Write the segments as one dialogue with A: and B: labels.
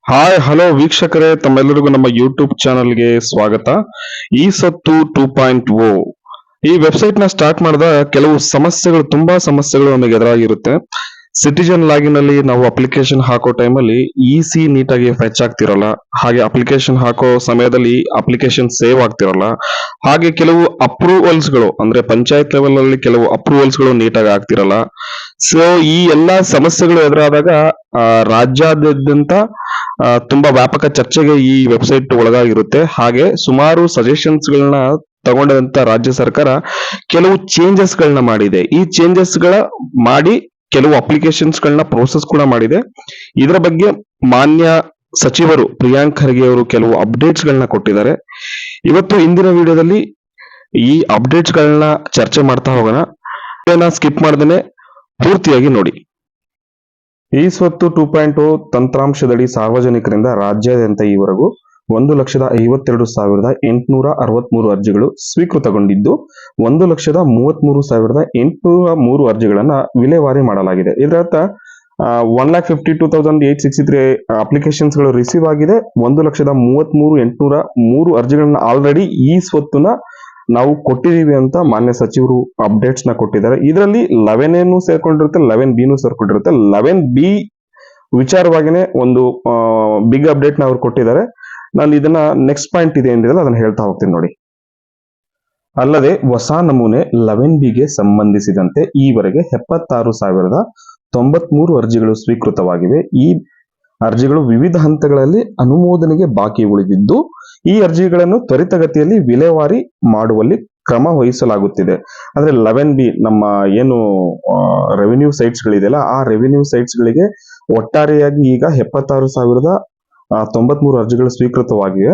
A: Hi hello ವೀಕ್ಷಕರೇ, ತಮ್ಮೆಲ್ಲರಿಗೂ ನಮ್ಮ ಯೂಟ್ಯೂಬ್ ಚಾನಲ್ಗೆ ಸ್ವಾಗತ. ಈ ಸತ್ತು 2.0 ಈ ವೆಬ್ಸೈಟ್ ನ ಸ್ಟಾರ್ಟ್ ಮಾಡಿದ ಕೆಲವು ಸಮಸ್ಯೆಗಳು, ತುಂಬಾ ಸಮಸ್ಯೆಗಳು ನಮಗೆ ಎದುರಾಗಿರುತ್ತೆ. ಸಿಟಿಜನ್ ಲಾಗಿನ್ ಅಲ್ಲಿ ನಾವು ಅಪ್ಲಿಕೇಶನ್ ಹಾಕೋ ಟೈಮಲ್ಲಿ ಇಸಿ ನೀಟಾಗಿ ಫೆಚ್ ಆಗ್ತಿರಲ್ಲ. ಹಾಗೆ ಅಪ್ಲಿಕೇಶನ್ ಹಾಕೋ ಸಮಯದಲ್ಲಿ ಅಪ್ಲಿಕೇಶನ್ ಸೇವ್ ಆಗ್ತಿರಲ್ಲ. ಹಾಗೆ ಕೆಲವು ಅಪ್ರೂವಲ್ಸ್ ಗಳು, ಅಂದ್ರೆ ಪಂಚಾಯತ್ ಲೆವೆಲ್ ಅಲ್ಲಿ ಕೆಲವು ಅಪ್ರೂವಲ್ಸ್ ಗಳು ನೀಟಾಗಿ ಆಗ್ತಿರಲ್ಲ. ಸೊ ಈ ಎಲ್ಲಾ ಸಮಸ್ಯೆಗಳು ಎದುರಾದಾಗ ರಾಜ್ಯಾದ್ಯಂತ ತುಂಬಾ ವ್ಯಾಪಕ ಚರ್ಚೆಗೆ ಈ ವೆಬ್ಸೈಟ್ ಒಳಗಾಗಿರುತ್ತೆ. ಹಾಗೆ ಸುಮಾರು ಸಜೆಷನ್ಸ್ ಗಳನ್ನ ತಗೊಂಡಂತ ರಾಜ್ಯ ಸರ್ಕಾರ ಕೆಲವು ಚೇಂಜಸ್ ಗಳನ್ನ ಮಾಡಿದೆ. ಈ ಚೇಂಜಸ್ ಗಳ ಮಾಡಿ ಕೆಲವು ಅಪ್ಲಿಕೇಶನ್ಸ್ ಗಳನ್ನ ಪ್ರೋಸೆಸ್ ಕೂಡ ಮಾಡಿದೆ. ಇದರ ಬಗ್ಗೆ ಮಾನ್ಯ ಸಚಿವರು ಪ್ರಿಯಾಂಕ್ ಖರ್ಗೆ ಅವರು ಕೆಲವು ಅಪ್ಡೇಟ್ಸ್ ಗಳನ್ನ ಕೊಟ್ಟಿದ್ದಾರೆ. ಇವತ್ತು ಇಂದಿನ ವಿಡಿಯೋದಲ್ಲಿ ಈ ಅಪ್ಡೇಟ್ಸ್ ಗಳನ್ನ ಚರ್ಚೆ ಮಾಡ್ತಾ ಹೋಗೋಣ. ಸ್ಕಿಪ್ ಮಾಡ್ದೇನೆ ಪೂರ್ತಿಯಾಗಿ ನೋಡಿ. ಈ ಸ್ವತ್ತು 2.0 ತಂತ್ರಾಂಶದಡಿ ಸಾರ್ವಜನಿಕರಿಂದ ರಾಜ್ಯಾದ್ಯಂತ ಈವರೆಗೂ 1,52,863 ಅರ್ಜಿಗಳು ಸ್ವೀಕೃತಗೊಂಡಿದ್ದು 1,33,803 ಅರ್ಜಿಗಳನ್ನ ವಿಲೇವಾರಿ ಮಾಡಲಾಗಿದೆ. ಇದರರ್ಥ 1,52,863 ಅಪ್ಲಿಕೇಶನ್ಸ್ ಗಳು ರಿಸೀವ್ ಆಗಿದೆ. 1,33,803 ಅರ್ಜಿಗಳನ್ನ ಆಲ್ರೆಡಿ ಈ ಸ್ವತ್ತನ್ನ ನಾವು ಕೊಟ್ಟಿದೀವಿ ಅಂತ ಮಾನ್ಯ ಸಚಿವರು ಅಪ್ಡೇಟ್ಸ್ ನ ಕೊಟ್ಟಿದ್ದಾರೆ. ಇದರಲ್ಲಿ 11A ಸೇರ್ಕೊಂಡಿರುತ್ತೆ, 11B ಸೇರ್ಕೊಂಡಿರುತ್ತೆ. 11B ವಿಚಾರವಾಗಿನೇ ಒಂದು ಬಿಗ್ ಅಪ್ಡೇಟ್ ನ ಅವ್ರು ಕೊಟ್ಟಿದ್ದಾರೆ. ನಾನು ಇದನ್ನ ನೆಕ್ಸ್ಟ್ ಪಾಯಿಂಟ್ ಇದೆ ಏನಿದೆ ಅದನ್ನ ಹೇಳ್ತಾ ಹೋಗ್ತೀನಿ ನೋಡಿ. ಅಲ್ಲದೆ ಹೊಸ ನಮೂನೆ 11Bಗೆ ಸಂಬಂಧಿಸಿದಂತೆ ಈವರೆಗೆ 76,093 ಅರ್ಜಿಗಳು ಸ್ವೀಕೃತವಾಗಿವೆ. ಈ ಅರ್ಜಿಗಳು ವಿವಿಧ ಹಂತಗಳಲ್ಲಿ ಅನುಮೋದನೆಗೆ ಬಾಕಿ ಉಳಿದಿದ್ದು ಈ ಅರ್ಜಿಗಳನ್ನು ತ್ವರಿತಗತಿಯಲ್ಲಿ ವಿಲೇವಾರಿ ಮಾಡುವಲ್ಲಿ ಕ್ರಮ ವಹಿಸಲಾಗುತ್ತಿದೆ. ಅಂದ್ರೆ 11B ನಮ್ಮ ಏನು ರೆವಿನ್ಯೂ ಸೈಟ್ಸ್ ಗಳಿದೆಯಲ್ಲ, ಆ ರೆವಿನ್ಯೂ ಸೈಟ್ಸ್ ಗಳಿಗೆ ಒಟ್ಟಾರೆಯಾಗಿ ಈಗ 76,093 ಅರ್ಜಿಗಳು ಸ್ವೀಕೃತವಾಗಿವೆ.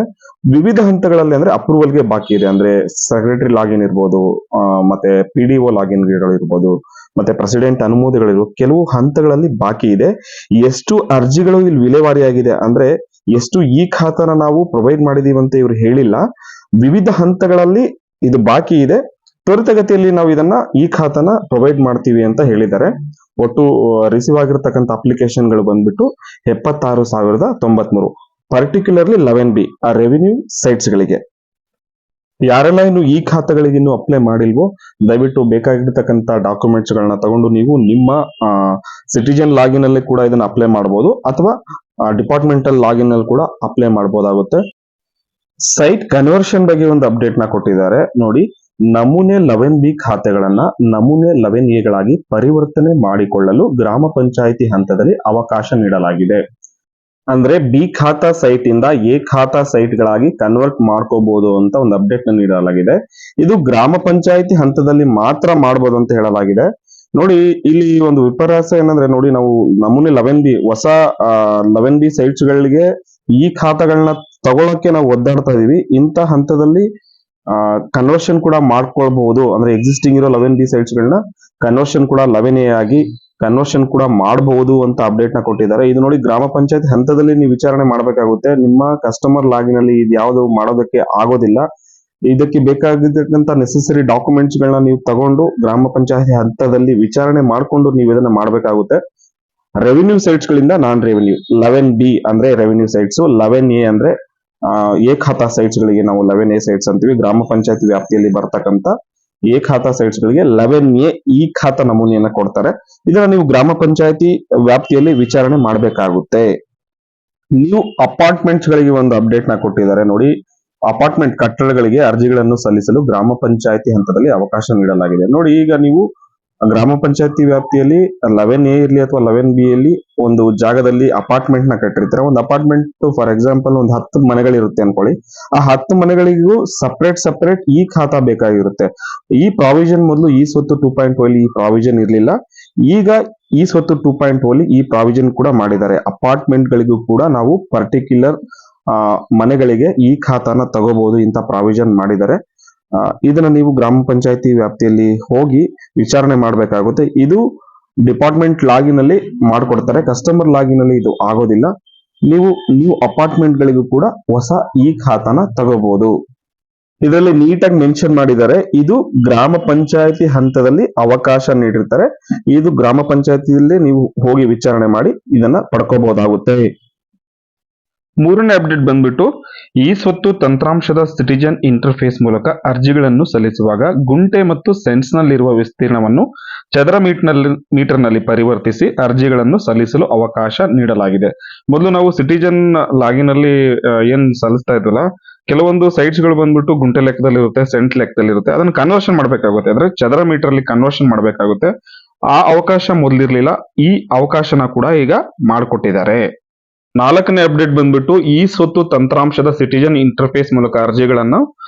A: ವಿವಿಧ ಹಂತಗಳಲ್ಲಿ ಅಂದ್ರೆ ಅಪ್ರೂವಲ್ಗೆ ಬಾಕಿ ಇದೆ. ಅಂದ್ರೆ ಸೆಕ್ರೆಟರಿ ಲಾಗಿನ್ ಇರ್ಬೋದು, ಮತ್ತೆ PDO ಲಾಗಿನ್ ಇರ್ಬೋದು, ಮತ್ತೆ ಪ್ರೆಸಿಡೆಂಟ್ ಅನುಮೋದನೆಗಳಿರುವ ಕೆಲವು ಹಂತಗಳಲ್ಲಿ ಬಾಕಿ ಇದೆ. ಎಷ್ಟು ಅರ್ಜಿಗಳು ಇಲ್ಲಿ ವಿಲೇವಾರಿ ಆಗಿದೆ ಅಂದ್ರೆ ಎಷ್ಟು ಈ ಖಾತಾನ ನಾವು ಪ್ರೊವೈಡ್ ಮಾಡಿದೀವಿ ಅಂತ ಇವ್ರು ಹೇಳಿಲ್ಲ. ವಿವಿಧ ಹಂತಗಳಲ್ಲಿ ಇದು ಬಾಕಿ ಇದೆ. ತ್ವರಿತಗತಿಯಲ್ಲಿ ನಾವು ಇದನ್ನ ಈ ಖಾತಾನ ಪ್ರೊವೈಡ್ ಮಾಡ್ತೀವಿ ಅಂತ ಹೇಳಿದ್ದಾರೆ. ಒಟ್ಟು ರಿಸೀವ್ ಆಗಿರ್ತಕ್ಕಂಥ ಅಪ್ಲಿಕೇಶನ್ ಗಳು ಬಂದ್ಬಿಟ್ಟು 76,093, ಪರ್ಟಿಕ್ಯುಲರ್ಲಿ 11B ಆ ರೆವಿನ್ಯೂ ಸೈಟ್ಸ್ ಗಳಿಗೆ. ಯಾರೆಲ್ಲ ಇನ್ನು ಈ ಖಾತೆಗಳಿಗೆ ಇನ್ನು ಅಪ್ಲೈ ಮಾಡಿಲ್ವೋ ದಯವಿಟ್ಟು ಬೇಕಾಗಿರ್ತಕ್ಕಂಥ ಡಾಕ್ಯುಮೆಂಟ್ಸ್ ಗಳನ್ನ ತಗೊಂಡು ನೀವು ನಿಮ್ಮ ಸಿಟಿಜನ್ ಲಾಗಿನ್ ಅಲ್ಲಿ ಕೂಡ ಇದನ್ನ ಅಪ್ಲೈ ಮಾಡಬಹುದು, ಅಥವಾ ಡಿಪಾರ್ಟ್ಮೆಂಟಲ್ ಲಾಗಿನ್ ಅಲ್ಲಿ ಕೂಡ ಅಪ್ಲೈ ಮಾಡಬಹುದಾಗುತ್ತೆ. ಸೈಟ್ ಕನ್ವರ್ಷನ್ ಬಗ್ಗೆ ಒಂದು ಅಪ್ಡೇಟ್ ನ ಕೊಟ್ಟಿದ್ದಾರೆ ನೋಡಿ. ನಮೂನೆ 11B ಖಾತೆಗಳನ್ನ ನಮೂನೆ 11A ಪರಿವರ್ತನೆ ಮಾಡಿಕೊಳ್ಳಲು ಗ್ರಾಮ ಪಂಚಾಯಿತಿ ಹಂತದಲ್ಲಿ ಅವಕಾಶ ನೀಡಲಾಗಿದೆ. ಅಂದ್ರೆ ಬಿ ಖಾತಾ ಸೈಟ್ ಇಂದ ಎ ಖಾತಾ ಸೈಟ್ ಗಳಾಗಿ ಕನ್ವರ್ಟ್ ಮಾಡ್ಕೋಬಹುದು ಅಂತ ಒಂದು ಅಪ್ಡೇಟ್ ನ ನೀಡಲಾಗಿದೆ. ಇದು ಗ್ರಾಮ ಪಂಚಾಯಿತಿ ಹಂತದಲ್ಲಿ ಮಾತ್ರ ಮಾಡಬಹುದು ಅಂತ ಹೇಳಲಾಗಿದೆ. ನೋಡಿ, ಇಲ್ಲಿ ಒಂದು ವಿಪರ್ಯಾಸ ಏನಂದ್ರೆ ನೋಡಿ, ನಾವು ನಮೂನೆ 11B ಹೊಸ 11B ಸೈಟ್ಸ್ ಗಳಿಗೆ ಈ ಖಾತಾಗಳನ್ನ ತಗೊಳಕ್ಕೆ ನಾವು ಒದ್ದಾಡ್ತಾ ಇದೀವಿ. ಇಂಥ ಹಂತದಲ್ಲಿ ಕನ್ವರ್ಷನ್ ಕೂಡ ಮಾಡ್ಕೊಳ್ಬಹುದು. ಅಂದ್ರೆ ಎಕ್ಸಿಸ್ಟಿಂಗ್ ಇರೋ 11B ಸೈಟ್ಸ್ ಗಳನ್ನ ಕನ್ವರ್ಷನ್ ಕೂಡ 11A ಆಗಿ ಕನ್ವರ್ಷನ್ ಕೂಡ ಮಾಡಬಹುದು ಅಂತ ಅಪ್ಡೇಟ್ ನ ಕೊಟ್ಟಿದ್ದಾರೆ. ಇದು ನೋಡಿ, ಗ್ರಾಮ ಪಂಚಾಯತ್ ಹಂತದಲ್ಲಿ ನೀವು ವಿಚಾರಣೆ ಮಾಡಬೇಕಾಗುತ್ತೆ. ನಿಮ್ಮ ಕಸ್ಟಮರ್ ಲಾಗಿನ್ ಅಲ್ಲಿ ಇದು ಯಾವುದು ಮಾಡೋದಕ್ಕೆ ಆಗೋದಿಲ್ಲ. ಇದಕ್ಕೆ ಬೇಕಾಗಿರ್ತಕ್ಕಂಥ ನೆಸೆಸರಿ ಡಾಕ್ಯುಮೆಂಟ್ಸ್ ಗಳನ್ನ ನೀವು ತಗೊಂಡು ಗ್ರಾಮ ಪಂಚಾಯತಿ ಹಂತದಲ್ಲಿ ವಿಚಾರಣೆ ಮಾಡ್ಕೊಂಡು ನೀವು ಇದನ್ನ ಮಾಡಬೇಕಾಗುತ್ತೆ. ರೆವಿನ್ಯೂ ಸೈಟ್ಸ್ ಗಳಿಂದ ನಾನ್ ರೆವಿನ್ಯೂ 11B ಅಂದ್ರೆ ರೆವಿನ್ಯೂ ಸೈಟ್ಸ್, 11A ಅಂದ್ರೆ ಎ ಖಾತಾ ಸೈಟ್ಸ್ ಗಳಿಗೆ ನಾವು 11A ಸೈಟ್ಸ್ ಅಂತೀವಿ. ಗ್ರಾಮ ಪಂಚಾಯತಿ ವ್ಯಾಪ್ತಿಯಲ್ಲಿ ಬರ್ತಕ್ಕಂಥ ಎ ಖಾತಾ ಸೈಟ್ಸ್ ಗಳಿಗೆ 11A ಈ ಖಾತಾ ನಮೂನೆಯನ್ನ ಕೊಡ್ತಾರೆ. ಇದನ್ನ ನೀವು ಗ್ರಾಮ ಪಂಚಾಯತಿ ವ್ಯಾಪ್ತಿಯಲ್ಲಿ ವಿಚಾರಣೆ ಮಾಡಬೇಕಾಗುತ್ತೆ. ನೀವು ಅಪಾರ್ಟ್ಮೆಂಟ್ಸ್ ಗಳಿಗೆ ಒಂದು ಅಪ್ಡೇಟ್ ನ ಕೊಟ್ಟಿದ್ದಾರೆ ನೋಡಿ. ಅಪಾರ್ಟ್ಮೆಂಟ್ ಕಟ್ಟಡಗಳಿಗೆ ಅರ್ಜಿಗಳನ್ನು ಸಲ್ಲಿಸಲು ಗ್ರಾಮ ಪಂಚಾಯತಿ ಹಂತದಲ್ಲಿ ಅವಕಾಶ ನೀಡಲಾಗಿದೆ. ನೋಡಿ, ಈಗ ನೀವು ಗ್ರಾಮ ಪಂಚಾಯತಿ ವ್ಯಾಪ್ತಿಯಲ್ಲಿ 11A ಇರ್ಲಿ ಅಥವಾ 11B ಯಲ್ಲಿ ಒಂದು ಜಾಗದಲ್ಲಿ ಅಪಾರ್ಟ್ಮೆಂಟ್ ನ ಕಟ್ಟಿರ್ತಾರೆ. ಒಂದು ಅಪಾರ್ಟ್ಮೆಂಟ್ ಫಾರ್ ಎಕ್ಸಾಂಪಲ್ ಒಂದು 10 ಮನೆಗಳಿರುತ್ತೆ ಅನ್ಕೊಳ್ಳಿ. ಆ 10 ಮನೆಗಳಿಗೂ ಸಪರೇಟ್ ಈ ಖಾತಾ ಬೇಕಾಗಿರುತ್ತೆ. ಈ ಪ್ರಾವಿಷನ್ ಮೊದಲು ಈ ಸ್ವತ್ತು 2.0 ಅಲ್ಲಿ ಈ ಪ್ರಾವಿಷನ್ ಇರ್ಲಿಲ್ಲ. ಈಗ ಈ ಸ್ವತ್ತು 2.0 ಅಲ್ಲಿ ಈ ಪ್ರಾವಿಷನ್ ಕೂಡ ಮಾಡಿದ್ದಾರೆ. ಅಪಾರ್ಟ್ಮೆಂಟ್ ಗಳಿಗೂ ಕೂಡ ನಾವು ಪರ್ಟಿಕ್ಯುಲರ್ ಮನೆಗಳಿಗೆ ಈ ಖಾತಾನ ತಗೋಬಹುದು ಇಂತ ಪ್ರಾವಿಷನ್ ಮಾಡಿದ್ದಾರೆ. ಇದನ್ನ ನೀವು ಗ್ರಾಮ ಪಂಚಾಯತಿ ವ್ಯಾಪ್ತಿಯಲ್ಲಿ ಹೋಗಿ ವಿಚಾರಣೆ ಮಾಡಬೇಕಾಗುತ್ತೆ. ಇದು ಡಿಪಾರ್ಟ್ಮೆಂಟ್ ಲಾಗಿನ್ ಅಲ್ಲಿ ಮಾಡ್ಕೊಡ್ತಾರೆ, ಕಸ್ಟಮರ್ ಲಾಗಿನ್ ಅಲ್ಲಿ ಇದು ಆಗೋದಿಲ್ಲ. ನೀವು ಅಪಾರ್ಟ್ಮೆಂಟ್ ಗಳಿಗೂ ಕೂಡ ಹೊಸ ಈ ಖಾತಾನ ತಗೋಬಹುದು. ಇದರಲ್ಲಿ ನೀಟಾಗಿ ಮೆನ್ಷನ್ ಮಾಡಿದ್ದಾರೆ. ಇದು ಗ್ರಾಮ ಪಂಚಾಯತಿ ಹಂತದಲ್ಲಿ ಅವಕಾಶ ನೀಡಿರ್ತಾರೆ. ಇದು ಗ್ರಾಮ ಪಂಚಾಯತಿಯಲ್ಲಿ ನೀವು ಹೋಗಿ ವಿಚಾರಣೆ ಮಾಡಿ ಇದನ್ನ ಪಡ್ಕೋಬಹುದಾಗುತ್ತೆ.
B: ಮೂರನೇ ಅಪ್ಡೇಟ್ ಬಂದ್ಬಿಟ್ಟು ಈ ಸ್ವತ್ತು ತಂತ್ರಾಂಶದ ಸಿಟಿಜನ್ ಇಂಟರ್ಫೇಸ್ ಮೂಲಕ ಅರ್ಜಿಗಳನ್ನು ಸಲ್ಲಿಸುವಾಗ ಗುಂಟೆ ಮತ್ತು ಸೆನ್ಸ್ನಲ್ಲಿರುವ ವಿಸ್ತೀರ್ಣವನ್ನು ಚದರ ಮೀಟರ್ನಲ್ಲಿ ಪರಿವರ್ತಿಸಿ ಅರ್ಜಿಗಳನ್ನು ಸಲ್ಲಿಸಲು ಅವಕಾಶ ನೀಡಲಾಗಿದೆ. ಮೊದಲು ನಾವು ಸಿಟಿಜನ್ ಲಾಗಿನ್ ಅಲ್ಲಿ ಏನ್ ಸಲ್ಲಿಸ್ತಾ ಇದ್ವಲ್ಲ, ಕೆಲವೊಂದು ಸೈಟ್ಸ್ ಗಳು ಬಂದ್ಬಿಟ್ಟು ಗುಂಟೆ ಲೆಕ್ಕದಲ್ಲಿ ಇರುತ್ತೆ, ಸೆಂಟ್ ಲೆಕ್ಕದಲ್ಲಿ ಇರುತ್ತೆ. ಅದನ್ನ ಕನ್ವರ್ಷನ್ ಮಾಡಬೇಕಾಗುತ್ತೆ, ಅಂದ್ರೆ ಚದರ ಮೀಟರ್ ಅಲ್ಲಿ ಕನ್ವರ್ಷನ್ ಮಾಡಬೇಕಾಗುತ್ತೆ. ಆ ಅವಕಾಶ ಮೊದಲಿರ್ಲಿಲ್ಲ, ಈ ಅವಕಾಶನ ಕೂಡ ಈಗ ಮಾಡಿಕೊಟ್ಟಿದ್ದಾರೆ. ನಾಲ್ಕನೇ ಅಪ್ಡೇಟ್ ಬಂದ್ಬಿಟ್ಟು ಈ ಸ್ವತ್ತು ತಂತ್ರಾಂಶದ ಸಿಟಿಜನ್ ಇಂಟರ್ಫೇಸ್ ಮೂಲಕ ಅರ್ಜಿಗಳನ್ನು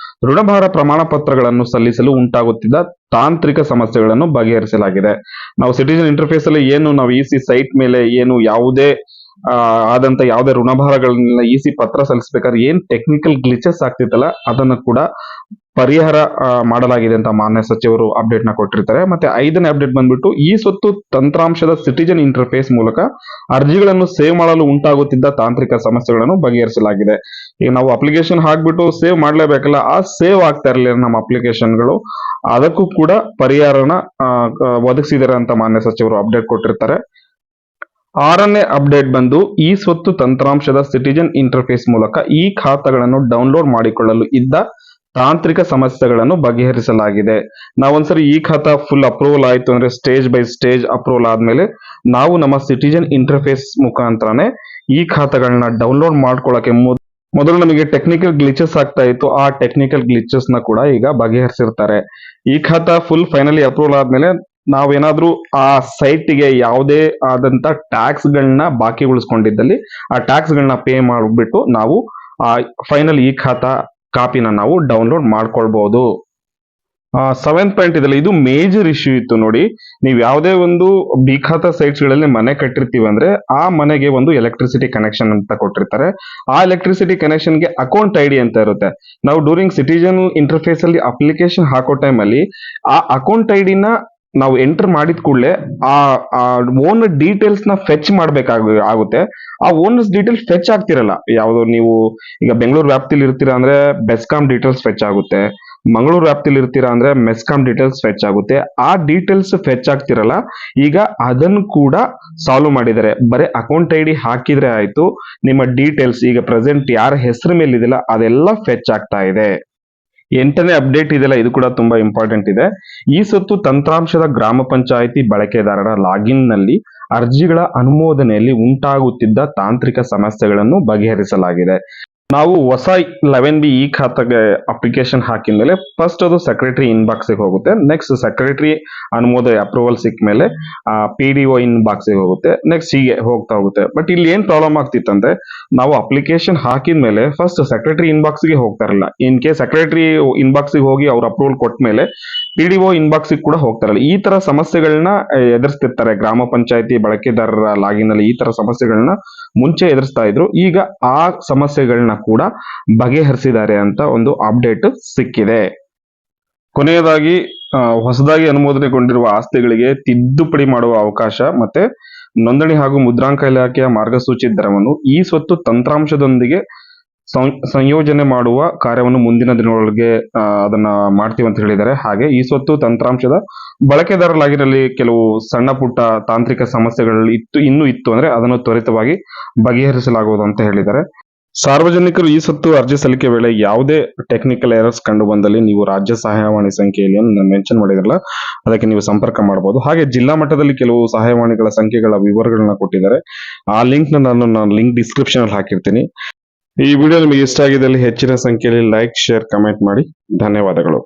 B: ಋಣಭಾರ ಪ್ರಮಾಣ ಪತ್ರಗಳನ್ನು ಸಲ್ಲಿಸಲು ಉಂಟಾಗುತ್ತಿದ್ದ ತಾಂತ್ರಿಕ ಸಮಸ್ಯೆಗಳನ್ನು ಬಗೆಹರಿಸಲಾಗಿದೆ. ನಾವು ಸಿಟಿಜನ್ ಇಂಟರ್ಫೇಸ್ ಅಲ್ಲಿ ಏನು ನಾವು ಇಸಿ ಸೈಟ್ ಮೇಲೆ ಏನು ಯಾವುದೇ ಆದಂತ ಯಾವುದೇ ಋಣಭಾರಗಳನ್ನ ಇಸಿ ಪತ್ರ ಸಲ್ಲಿಸಬೇಕಾದ್ರೆ ಏನ್ ಟೆಕ್ನಿಕಲ್ ಗ್ಲಿಚಸ್ ಆಗ್ತಿತ್ತಲ್ಲ, ಅದನ್ನು ಕೂಡ ಪರಿಹಾರ ಮಾಡಲಾಗಿದೆ ಅಂತ ಮಾನ್ಯ ಸಚಿವರು ಅಪ್ಡೇಟ್ ನ ಕೊಟ್ಟಿರ್ತಾರೆ. ಮತ್ತೆ ಐದನೇ ಅಪ್ಡೇಟ್ ಬಂದ್ಬಿಟ್ಟು ಈ ಸ್ವತ್ತು ತಂತ್ರಾಂಶದ ಸಿಟಿಜನ್ ಇಂಟರ್ಫೇಸ್ ಮೂಲಕ ಅರ್ಜಿಗಳನ್ನು ಸೇವ್ ಮಾಡಲು ಉಂಟಾಗುತ್ತಿದ್ದ ತಾಂತ್ರಿಕ ಸಮಸ್ಯೆಗಳನ್ನು ಬಗೆಹರಿಸಲಾಗಿದೆ. ಈಗ ನಾವು ಅಪ್ಲಿಕೇಶನ್ ಹಾಕ್ಬಿಟ್ಟು ಸೇವ್ ಮಾಡ್ಲೇಬೇಕಲ್ಲ, ಆ ಸೇವ್ ಆಗ್ತಾ ಇರಲಿಲ್ಲ ನಮ್ಮ ಅಪ್ಲಿಕೇಶನ್ಗಳು, ಅದಕ್ಕೂ ಕೂಡ ಪರಿಹಾರನ ಒದಗಿಸಿದ್ದಾರೆ ಅಂತ ಮಾನ್ಯ ಸಚಿವರು ಅಪ್ಡೇಟ್ ಕೊಟ್ಟಿರ್ತಾರೆ. ಆರನೇ ಅಪ್ಡೇಟ್ ಬಂದು ಈ ಸ್ವತ್ತು ತಂತ್ರಾಂಶದ ಸಿಟಿಜನ್ ಇಂಟರ್ಫೇಸ್ ಮೂಲಕ ಈ ಖಾತಾಗಳನ್ನು ಡೌನ್ಲೋಡ್ ಮಾಡಿಕೊಳ್ಳಲು ಇದ್ದ ತಾಂತ್ರಿಕ ಸಮಸ್ಯೆಗಳನ್ನು ಬಗೆಹರಿಸಲಾಗಿದೆ. ನಾವೊಂದ್ಸರಿ ಈ ಖಾತಾ ಫುಲ್ ಅಪ್ರೂವಲ್ ಆಯ್ತು ಅಂದ್ರೆ ಸ್ಟೇಜ್ ಬೈ ಸ್ಟೇಜ್ ಅಪ್ರೂವಲ್ ಆದ್ಮೇಲೆ ನಾವು ನಮ್ಮ ಸಿಟಿಜನ್ ಇಂಟರ್ಫೇಸ್ ಮುಖಾಂತರನೇ ಈ ಖಾತಾಗಳನ್ನ ಡೌನ್ಲೋಡ್ ಮಾಡ್ಕೊಳ್ಳಕ್ಕೆ ಮೊದಲು ನಮಗೆ ಟೆಕ್ನಿಕಲ್ ಗ್ಲಿಚಸ್ ಆಗ್ತಾ ಇತ್ತು, ಆ ಟೆಕ್ನಿಕಲ್ ಗ್ಲಿಚಸ್ ನ ಕೂಡ ಈಗ ಬಗೆಹರಿಸಿರ್ತಾರೆ. ಈ ಖಾತಾ ಫುಲ್ ಫೈನಲಿ ಅಪ್ರೂವಲ್ ಆದ್ಮೇಲೆ ನಾವೇನಾದ್ರೂ ಆ ಸೈಟ್ಗೆ ಯಾವುದೇ ಆದಂತ ಟ್ಯಾಕ್ಸ್ ಗಳನ್ನ ಬಾಕಿ ಉಳಿಸ್ಕೊಂಡಿದ್ದಲ್ಲಿ ಆ ಟ್ಯಾಕ್ಸ್ ಗಳನ್ನ ಪೇ ಮಾಡಿಬಿಟ್ಟು ನಾವು ಆ ಫೈನಲ್ ಈ ಖಾತಾ ಕಾಪಿನ ನಾವು ಡೌನ್ಲೋಡ್ ಮಾಡ್ಕೊಳ್ಬಹುದು. ಸೆವೆಂತ್ ಪಾಯಿಂಟ್ ಇದೆಲ್ಲ, ಇದು ಮೇಜರ್ ಇಶ್ಯೂ ಇತ್ತು ನೋಡಿ. ನೀವು ಯಾವುದೇ ಒಂದು ಬಿ ಖಾತಾ ಸೈಟ್ಸ್ ಗಳಲ್ಲಿ ಮನೆ ಕಟ್ಟಿರ್ತೀವಿ ಅಂದ್ರೆ ಆ ಮನೆಗೆ ಒಂದು ಎಲೆಕ್ಟ್ರಿಸಿಟಿ ಕನೆಕ್ಷನ್ ಅಂತ ಕೊಟ್ಟಿರ್ತಾರೆ. ಆ ಎಲೆಕ್ಟ್ರಿಸಿಟಿ ಕನೆಕ್ಷನ್ ಗೆ ಅಕೌಂಟ್ ಐಡಿ ಅಂತ ಇರುತ್ತೆ. ನಾವು ಡ್ಯೂರಿಂಗ್ ಸಿಟಿಜನ್ ಇಂಟರ್ಫೇಸ್ ಅಲ್ಲಿ ಅಪ್ಲಿಕೇಶನ್ ಹಾಕೋ ಟೈಮ್ ಅಲ್ಲಿ ಆ ಅಕೌಂಟ್ ಐಡಿನ ನಾವು ಎಂಟರ್ ಮಾಡಿದ ಕೂಡಲೇ ಆ ಓನ್ ಡೀಟೇಲ್ಸ್ ನ ಫೆಚ್ ಆಗುತ್ತೆ. ಆ ಓನರ್ಸ್ ಡೀಟೇಲ್ಸ್ ಫೆಚ್ ಆಗ್ತಿರಲ್ಲ. ಯಾವುದು ನೀವು ಈಗ ಬೆಂಗಳೂರು ವ್ಯಾಪ್ತಿಲಿ ಇರ್ತೀರಾ ಅಂದ್ರೆ ಬೆಸ್ಕಾಂ ಡೀಟೇಲ್ಸ್ ಫೆಚ್ ಆಗುತ್ತೆ, ಮಂಗಳೂರು ವ್ಯಾಪ್ತಿಲಿ ಇರ್ತೀರಾ ಅಂದ್ರೆ ಮೆಸ್ಕಾಂ ಡೀಟೇಲ್ಸ್ ಫೆಚ್ ಆಗುತ್ತೆ. ಆ ಡೀಟೇಲ್ಸ್ ಫೆಚ್ ಆಗ್ತಿರಲ್ಲ, ಈಗ ಅದನ್ನು ಕೂಡ ಸಾಲ್ವ್ ಮಾಡಿದ್ದಾರೆ. ಬರೀ ಅಕೌಂಟ್ ಐಡಿ ಹಾಕಿದ್ರೆ ಆಯ್ತು, ನಿಮ್ಮ ಡೀಟೇಲ್ಸ್ ಈಗ ಪ್ರೆಸೆಂಟ್ ಯಾರ ಹೆಸರು ಮೇಲೆ ಇದೆಯಲ್ಲ ಅದೆಲ್ಲ ಫೆಚ್ ಆಗ್ತಾ ಇದೆ. ಎಂಟನೇ ಅಪ್ಡೇಟ್ ಇದೆಲ್ಲ, ಇದು ಕೂಡ ತುಂಬಾ ಇಂಪಾರ್ಟೆಂಟ್ ಇದೆ. ಈ ಸ್ವತ್ತು ತಂತ್ರಾಂಶದ ಗ್ರಾಮ ಪಂಚಾಯಿತಿ ಬಳಕೆದಾರರ ಲಾಗಿನ್ ನಲ್ಲಿ ಅರ್ಜಿಗಳ ಅನುಮೋದನೆಯಲ್ಲಿ ಉಂಟಾಗುತ್ತಿದ್ದ ತಾಂತ್ರಿಕ ಸಮಸ್ಯೆಗಳನ್ನು ಬಗೆಹರಿಸಲಾಗಿದೆ. ನಾವು ಹೊಸ 11B ಈ ಖಾತೆಗೆ ಅಪ್ಲಿಕೇಶನ್ ಹಾಕಿದ ಮೇಲೆ ಫಸ್ಟ್ ಅದು ಸೆಕ್ರೆಟರಿ ಇನ್ಬಾಕ್ಸ್ ಹೋಗುತ್ತೆ. ನೆಕ್ಸ್ಟ್ ಸೆಕ್ರೆಟರಿ ಅನುಮೋದನೆ ಅಪ್ರೂವಲ್ ಸಿಕ್ಕ ಮೇಲೆ PDO ಇನ್ಬಾಕ್ಸ್ ಹೋಗುತ್ತೆ. ನೆಕ್ಸ್ಟ್ ಹೀಗೆ ಹೋಗ್ತಾ ಹೋಗುತ್ತೆ. ಬಟ್ ಇಲ್ಲಿ ಏನ್ ಪ್ರಾಬ್ಲಮ್ ಆಗ್ತಿತ್ತಂದ್ರೆ, ನಾವು ಅಪ್ಲಿಕೇಶನ್ ಹಾಕಿದ ಮೇಲೆ ಫಸ್ಟ್ ಸೆಕ್ರೆಟರಿ ಇನ್ಬಾಕ್ಸ್ ಗೆ ಹೋಗ್ತಾ ಇರಲಿಲ್ಲ. ಇನ್ ಕೇಸ್ ಸೆಕ್ರೆಟರಿ ಇನ್ಬಾಕ್ಸ್ ಹೋಗಿ ಅವ್ರ ಅಪ್ರೂವಲ್ ಕೊಟ್ಟ ಮೇಲೆ PDO ಇನ್ಬಾಕ್ಸ್ ಕೂಡ ಹೋಗ್ತಾ ಇರಲ್ಲ. ಈ ತರ ಸಮಸ್ಯೆಗಳನ್ನ ಎದುರಿಸ್ತಿರ್ತಾರೆ ಗ್ರಾಮ ಪಂಚಾಯತಿ ಬಳಕೆದಾರರ ಲಾಗಿನ್ ಅಲ್ಲಿ. ಈ ತರ ಸಮಸ್ಯೆಗಳನ್ನ ಮುಂಚೆ ಎದುರಿಸ್ತಾ ಇದ್ರು, ಈಗ ಆ ಸಮಸ್ಯೆಗಳನ್ನ ಕೂಡ ಬಗೆಹರಿಸಿದ್ದಾರೆ ಅಂತ ಒಂದು ಅಪ್ಡೇಟ್ ಸಿಕ್ಕಿದೆ. ಕೊನೆಯದಾಗಿ ಹೊಸದಾಗಿ ಅನುಮೋದನೆಗೊಂಡಿರುವ ಆಸ್ತಿಗಳಿಗೆ ತಿದ್ದುಪಡಿ ಮಾಡುವ ಅವಕಾಶ ಮತ್ತೆ ನೋಂದಣಿ ಹಾಗೂ ಮುದ್ರಾಂಕ ಇಲಾಖೆಯ ಮಾರ್ಗಸೂಚಿ ದರವನ್ನು ಈ ಸ್ವತ್ತು ತಂತ್ರಾಂಶದೊಂದಿಗೆ ಸಂಯೋಜನೆ ಮಾಡುವ ಕಾರ್ಯವನ್ನು ಮುಂದಿನ ದಿನಗಳೊಳಗೆ ಅದನ್ನ ಮಾಡ್ತೀವಿ ಅಂತ ಹೇಳಿದ್ದಾರೆ. ಹಾಗೆ ಈ ಸ್ವತ್ತು ತಂತ್ರಾಂಶದ ಬಳಕೆದಾರರಾಗಿರಲಿ ಕೆಲವು ಸಣ್ಣ ಪುಟ್ಟ ತಾಂತ್ರಿಕ ಸಮಸ್ಯೆಗಳು ಇನ್ನೂ ಇತ್ತು ಅಂದ್ರೆ ಅದನ್ನು ತ್ವರಿತವಾಗಿ ಬಗೆಹರಿಸಲಾಗುವುದು ಅಂತ ಹೇಳಿದ್ದಾರೆ. ಸಾರ್ವಜನಿಕರು ಈ ಸ್ವತ್ತು ಅರ್ಜಿ ಸಲ್ಲಿಕೆ ವೇಳೆ ಯಾವುದೇ ಟೆಕ್ನಿಕಲ್ ಎರರ್ಸ್ ಕಂಡು ಬಂದಲ್ಲಿ ನೀವು ರಾಜ್ಯ ಸಹಾಯವಾಣಿ ಸಂಖ್ಯೆಯಲ್ಲಿ ಮೆನ್ಷನ್ ಮಾಡಿದ್ರಲ್ಲ, ಅದಕ್ಕೆ ನೀವು ಸಂಪರ್ಕ ಮಾಡಬಹುದು. ಹಾಗೆ ಜಿಲ್ಲಾ ಮಟ್ಟದಲ್ಲಿ ಕೆಲವು ಸಹಾಯವಾಣಿಗಳ ಸಂಖ್ಯೆಗಳ ವಿವರಗಳನ್ನ ಕೊಟ್ಟಿದ್ದಾರೆ. ಆ ಲಿಂಕ್ ನಾನು ಲಿಂಕ್ ಡಿಸ್ಕ್ರಿಪ್ಷನ್ ಅಲ್ಲಿ ಹಾಕಿರ್ತೀನಿ. ಈ ವಿಡಿಯೋ ನಿಮಗೆ ಇಷ್ಟ ಆಗಿದ್ದಲ್ಲಿ ಹೆಚ್ಚಿನ ಸಂಖ್ಯೆಯಲ್ಲಿ ಲೈಕ್, ಶೇರ್, ಕಮೆಂಟ್ ಮಾಡಿ. ಧನ್ಯವಾದಗಳು.